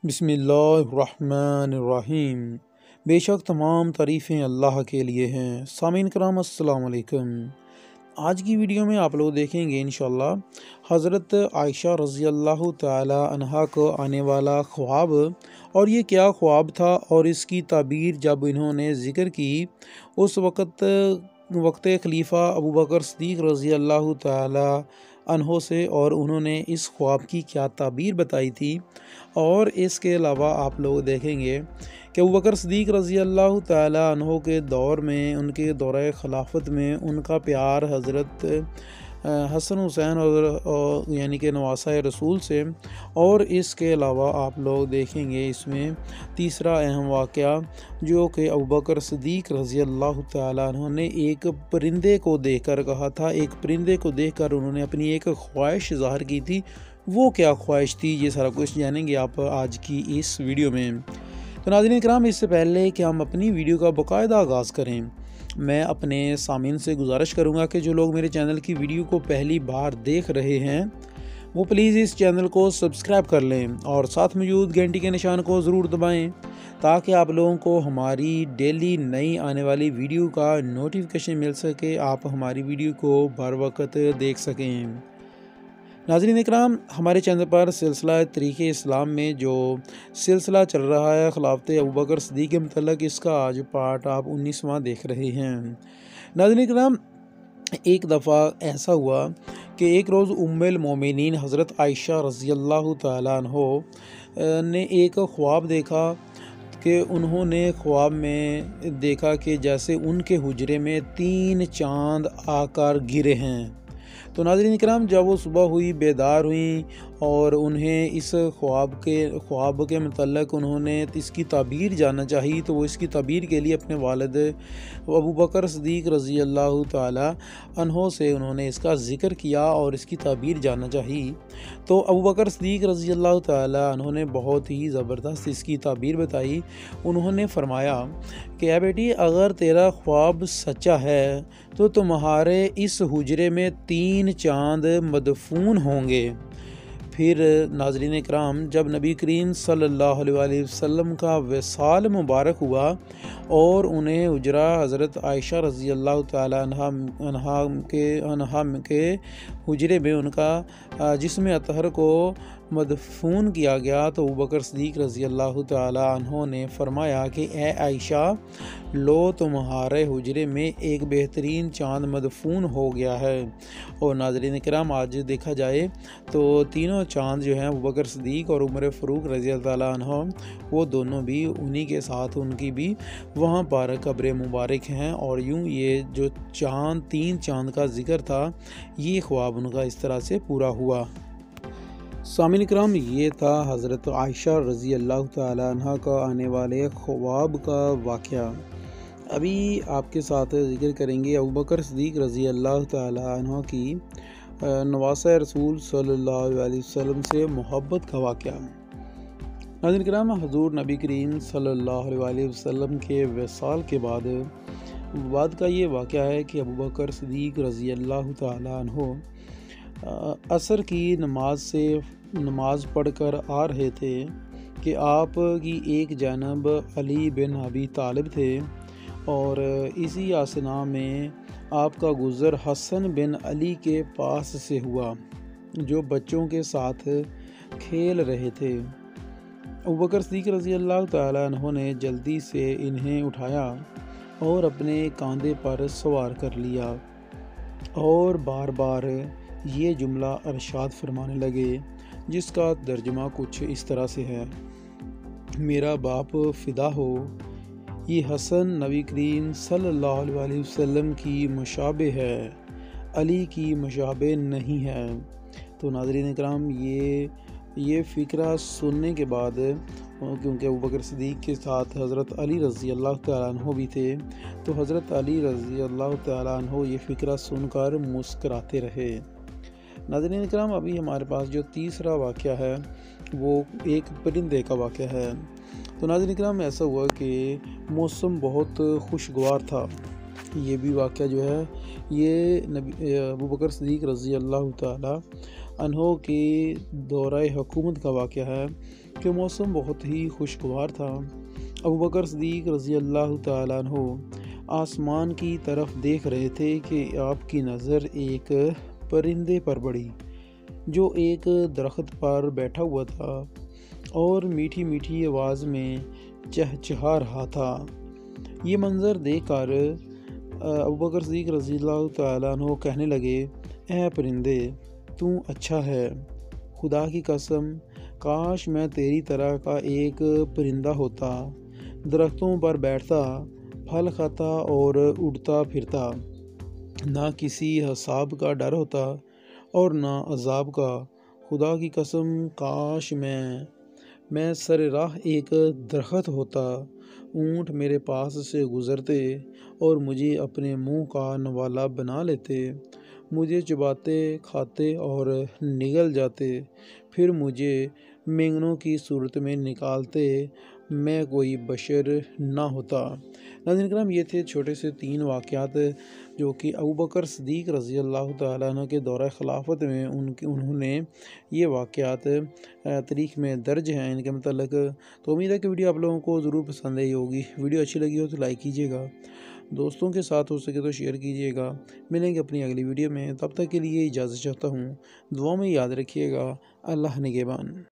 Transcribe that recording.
بسم اللہ الرحمن الرحیم۔ بے شک تمام تعریفیں اللہ کے لیے ہیں۔ سامعین کرام السلام علیکم۔ آج کی ویڈیو میں آپ لوگ دیکھیں گے انشاءاللہ حضرت عائشہ رضی اللہ تعالی عنہا کو آنے والا خواب، اور یہ کیا خواب تھا اور اس کی تعبیر جب انہوں نے ذکر کی اس وقت خلیفہ ابوبکر صدیق رضی اللہ تعالی عنہ سے، اور انہوں نے اس خواب کی کیا تعبیر بتائی تھی۔ اور اس کے علاوہ آپ لوگ دیکھیں گے کہ ابوبکر صدیق رضی اللہ تعالی عنہ کے دور میں، ان کے دورہ خلافت میں، ان کا پیار حضرت حسن حسین اور یعنی کہ نواسہ رسول سے، اور اس کے علاوہ آپ لوگ دیکھیں گے اس میں تیسرا اہم واقعہ جو کہ ابوبکر صدیق رضی اللہ تعالی عنہ نے ایک پرندے کو دیکھ کر کہا تھا، ایک پرندے کو دیکھ کر انہوں نے اپنی ایک خواہش ظاہر کی تھی۔ وہ کیا خواہش تھی، یہ سارا کچھ جانیں گے آپ آج کی اس ویڈیو میں۔ تو ناظرین کرام، اس سے پہلے کہ ہم اپنی ویڈیو کا باقاعدہ آغاز کریں، میں اپنے سامعین سے گزارش کروں گا کہ جو لوگ میرے چینل کی ویڈیو کو پہلی بار دیکھ رہے ہیں وہ پلیز اس چینل کو سبسکرائب کر لیں اور ساتھ موجود گھنٹی کے نشان کو ضرور دبائیں تاکہ آپ لوگوں کو ہماری ڈیلی نئی آنے والی ویڈیو کا نوٹیفیکیشن مل سکے، آپ ہماری ویڈیو کو بر وقت دیکھ سکیں۔ ناظرین اکرام، ہمارے چینل پر سلسلہ طریق اسلام میں جو سلسلہ چل رہا ہے خلافت ابوبکر صدیق کے متعلق، اس کا آج پارٹ آپ 19واں دیکھ رہے ہیں۔ ناظرین اکرام، ایک دفعہ ایسا ہوا کہ ایک روز ام المومنین حضرت عائشہ رضی اللہ تعالی عنہ نے ایک خواب دیکھا کہ انہوں نے خواب میں دیکھا کہ جیسے ان کے حجرے میں 3 چاند آ کر گرے ہیں۔ تو ناظرین اکرام، جب وہ صبح ہوئی، بیدار ہوئیں اور انہیں اس خواب کے متعلق انہوں نے اس کی تعبیر جاننا چاہی، تو وہ اس کی تعبیر کے لیے اپنے والد ابوبکر صدیق رضی اللہ تعالی عنہ سے انہوں نے اس کا ذکر کیا اور اس کی تعبیر جاننا چاہی۔ تو ابوبکر صدیق رضی اللہ تعالی عنہ نے بہت ہی زبردست اس کی تعبیر بتائی۔ انہوں نے فرمایا کہ اے بیٹی، اگر تیرا خواب سچا ہے تو تمہارے اس حجرے میں 3 چاند مدفون ہوں گے۔ پھر ناظرین اکرام، جب نبی کریم صلی اللہ علیہ وسلم کا وصال مبارک ہوا اور انہیں حجرہ حضرت عائشہ رضی اللہ تعالی عنہا کے حجرے میں ان کا جسم اطہر کو مدفون کیا گیا، تو ابوبکر صدیق رضی اللہ تعالی عنہ نے فرمایا کہ اے عائشہ، لو تمہارے حجرے میں ایک بہترین چاند مدفون ہو گیا ہے۔ اور ناظرین کرام، آج دیکھا جائے تو تینوں چاند جو ہیں ابوبکر صدیق اور عمر فاروق رضی اللہ تعالی عنہ، وہ دونوں بھی انہی کے ساتھ ان کی بھی وہاں پر قبر مبارک ہیں۔ اور یوں یہ جو 3 چاند کا ذکر تھا، یہ خواب ان کا اس طرح سے پورا ہوا۔ سامعین اکرام، یہ تھا حضرت عائشہ رضی اللہ تعالی عنہ کا آنے والے خواب کا واقعہ۔ ابھی آپ کے ساتھ ذکر کریں گے ابوبکر صدیق رضی اللہ تعالی عنہ کی نواسہ رسول صلی اللہ علیہ وسلم سے محبت کا واقعہ۔ ناظرین کرام، حضور نبی کریم صلی اللہ علیہ وسلم کے وصال کے بعد کا یہ واقعہ ہے کہ ابوبکر صدیق رضی اللہ تعالی عنہ عصر کی نماز پڑھ کر آ رہے تھے کہ آپ کی ایک جانب علی بن ابی طالب تھے، اور اسی آسنا میں آپ کا گزر حسن بن علی کے پاس سے ہوا جو بچوں کے ساتھ کھیل رہے تھے۔ ابوبکر صدیق رضی اللہ تعالی عنہ نے جلدی سے انہیں اٹھایا اور اپنے کاندھے پر سوار کر لیا، اور بار بار یہ جملہ ارشاد فرمانے لگے، جس کا ترجمہ کچھ اس طرح سے ہے: میرا باپ فدا ہو، یہ حسن نبی کریم صلی اللہ علیہ وسلم کی مشابہ ہے، علی کی مشابہ نہیں ہے۔ تو ناظرین اکرام، یہ فکرہ سننے کے بعد، کیونکہ ابوبکر صدیق کے ساتھ حضرت علی رضی اللہ تعالیٰ عنہ بھی تھے، تو حضرت علی رضی اللہ تعالیٰ عنہ یہ فکرہ سن کر مسکراتے رہے۔ ناظرین اکرام، ابھی ہمارے پاس جو تیسرا واقعہ ہے وہ ایک پرندے کا واقعہ ہے۔ تو ناظرین اکرام، ایسا ہوا کہ موسم بہت خوشگوار تھا۔ یہ بھی واقعہ جو ہے یہ ابوبکر صدیق رضی اللہ تعالی عنہ کی دورہ حکومت کا واقعہ ہے۔ کہ موسم بہت ہی خوشگوار تھا۔ ابوبکر صدیق رضی اللہ تعالیٰ عنہ آسمان کی طرف دیکھ رہے تھے کہ آپ کی نظر ایک پرندے پر پڑی جو ایک درخت پر بیٹھا ہوا تھا اور میٹھی میٹھی آواز میں چہچہا رہا تھا۔ یہ منظر دیکھ کر ابوبکر صدیق رضی اللہ تعالیٰ عنہ کہنے لگے، اے پرندے، تو اچھا ہے، خدا کی قسم کاش میں تیری طرح کا ایک پرندہ ہوتا، درختوں پر بیٹھتا، پھل کھاتا اور اڑتا پھرتا، نہ کسی حساب کا ڈر ہوتا اور نہ عذاب کا۔ خدا کی قسم کاش میں سر راہ ایک درخت ہوتا، اونٹ میرے پاس سے گزرتے اور مجھے اپنے منہ کا نوالا بنا لیتے، مجھے چباتے، کھاتے اور نگل جاتے، پھر مجھے مینگنوں کی صورت میں نکالتے، میں کوئی بشر نہ ہوتا۔ ناظرین کرام، یہ تھے چھوٹے سے 3 واقعات جو کہ ابوبکر صدیق رضی اللہ تعالیٰ عنہ کے دورہ خلافت میں انہوں نے یہ واقعات تاریخ میں درج ہیں ان کے متعلق۔ تو امید ہے کہ ویڈیو آپ لوگوں کو ضرور پسند آئی ہوگی۔ ویڈیو اچھی لگی ہو تو لائک کیجیے گا، دوستوں کے ساتھ ہو سکے تو شیئر کیجیے گا۔ ملیں گے اپنی اگلی ویڈیو میں، تب تک کے لیے اجازت چاہتا ہوں، دعا میں یاد رکھیے گا۔ اللہ نگہبان۔